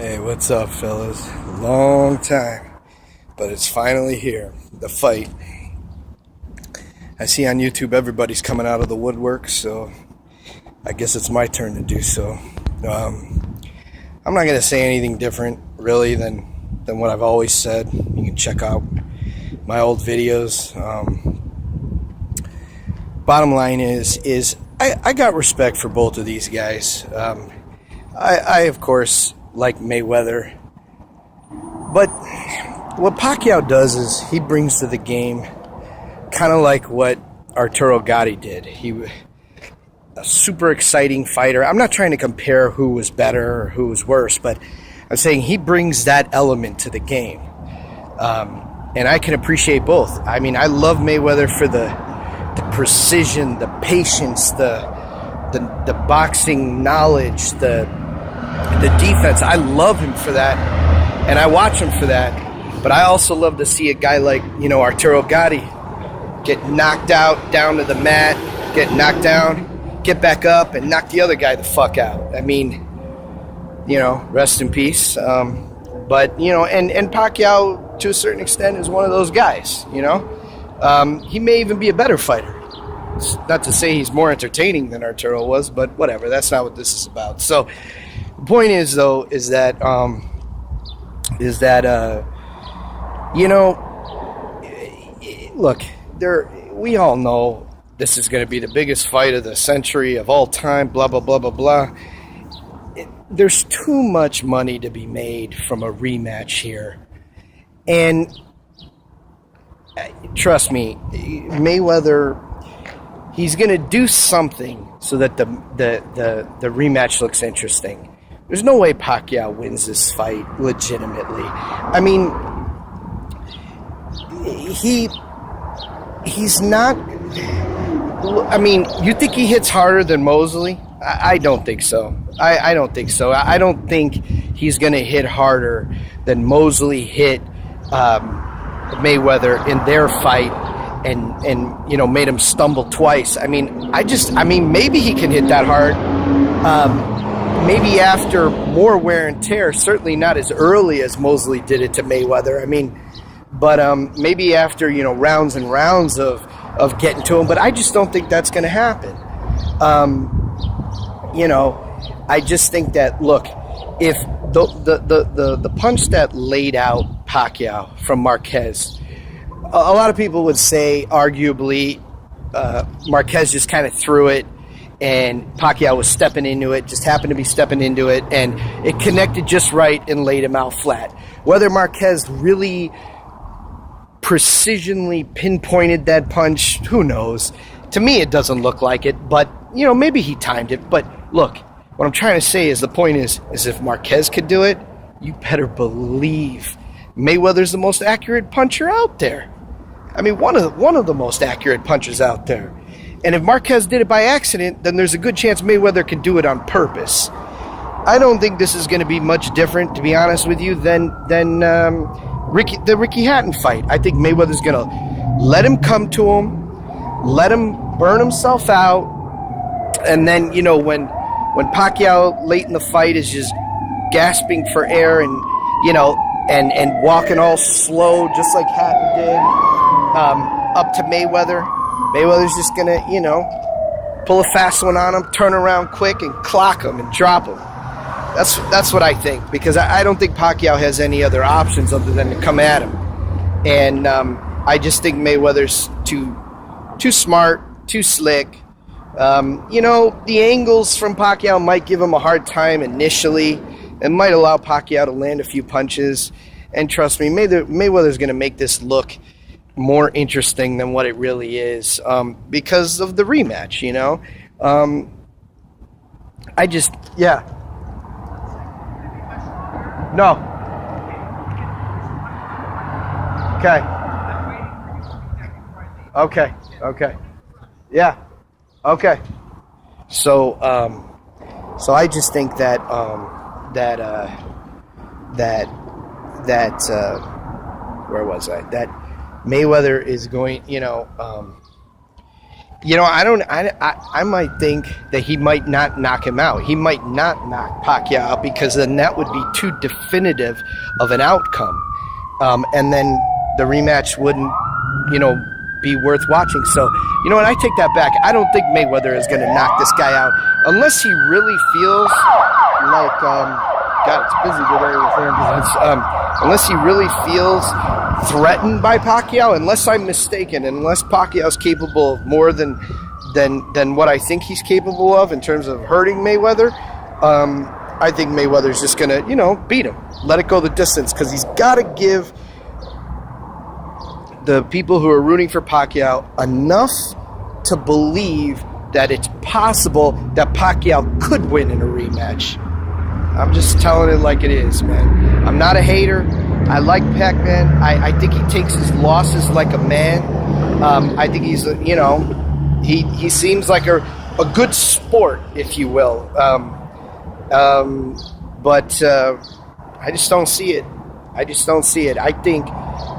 Hey, what's up, fellas? Long time, but it's finally here. The fight. I see on YouTube everybody's coming out of the woodwork, so I guess it's my turn to do so. I'm not going to say anything different, really, than what I've always said. You can check out my old videos. Bottom line is I got respect for both of these guys. I of course, like Mayweather. But what Pacquiao does is he brings to the game kind of like what Arturo Gatti did. He was a super exciting fighter. I'm not trying to compare who was better or who was worse, but I'm saying he brings that element to the game. And I can appreciate both. I mean, I love Mayweather for the precision, the patience, the boxing knowledge, the defense. I love him for that, and I watch him for that. But I also love to see a guy like, Arturo Gatti get knocked out down to the mat, get knocked down, get back up, and knock the other guy the fuck out. I mean, rest in peace. But, and Pacquiao, to a certain extent, is one of those guys, He may even be a better fighter. It's not to say he's more entertaining than Arturo was, but whatever. That's not what this is about. So the point is, though, is that look, we all know this is going to be the biggest fight of the century of all time, blah, blah, blah, blah, blah. There's too much money to be made from a rematch here. And trust me, Mayweather, he's going to do something so that the rematch looks interesting. There's no way Pacquiao wins this fight legitimately. I mean, he's not. I mean, you think he hits harder than Mosley? I don't think so. I don't think so. I don't think he's going to hit harder than Mosley hit Mayweather in their fight, and made him stumble twice. I mean, maybe he can hit that hard. Maybe after more wear and tear, certainly not as early as Mosley did it to Mayweather. I mean, but maybe after, rounds and rounds of getting to him. But I just don't think that's going to happen. I just think that, look, if the punch that laid out Pacquiao from Marquez, a lot of people would say, arguably, Marquez just kind of threw it, and Pacquiao was stepping into it, just happened to be stepping into it, and it connected just right and laid him out flat. Whether Marquez really precisionally pinpointed that punch, who knows? To me, it doesn't look like it, but, maybe he timed it. But look, what I'm trying to say is the point is if Marquez could do it, you better believe Mayweather's the most accurate puncher out there. I mean, one of the most accurate punchers out there. And if Marquez did it by accident, then there's a good chance Mayweather could do it on purpose. I don't think this is going to be much different, to be honest with you, than the Ricky Hatton fight. I think Mayweather's going to let him come to him, let him burn himself out, and then, when Pacquiao late in the fight is just gasping for air and, and walking all slow, just like Hatton did, up to Mayweather. Mayweather's just going to, pull a fast one on him, turn around quick, and clock him and drop him. That's what I think, because I don't think Pacquiao has any other options other than to come at him. And I just think Mayweather's too smart, too slick. The angles from Pacquiao might give him a hard time initially. It might allow Pacquiao to land a few punches. And trust me, Mayweather's going to make this look more interesting than what it really is, because of the rematch, No. Okay. Yeah. Okay. So I just think that where was I? That Mayweather is going, I might think that he might not knock him out. He might not knock Pacquiao out because then that would be too definitive of an outcome. And then the rematch wouldn't, be worth watching. So, you know what? I take that back. I don't think Mayweather is going to knock this guy out unless he really feels like, God, it's busy today with ambulance. Unless he really feels threatened by Pacquiao, unless I'm mistaken, unless Pacquiao's capable of more than what I think he's capable of in terms of hurting Mayweather, I think Mayweather's just going to, beat him. Let it go the distance because he's got to give the people who are rooting for Pacquiao enough to believe that it's possible that Pacquiao could win in a rematch. I'm just telling it like it is, man. I'm not a hater. I like Pac-Man. I think he takes his losses like a man. I think he's, he seems like a good sport, if you will. But I just don't see it. I think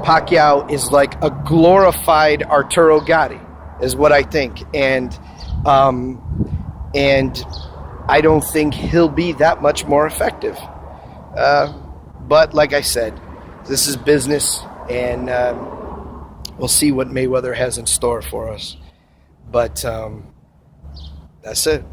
Pacquiao is like a glorified Arturo Gatti, is what I think. And I don't think he'll be that much more effective. But like I said, this is business, and we'll see what Mayweather has in store for us. But that's it.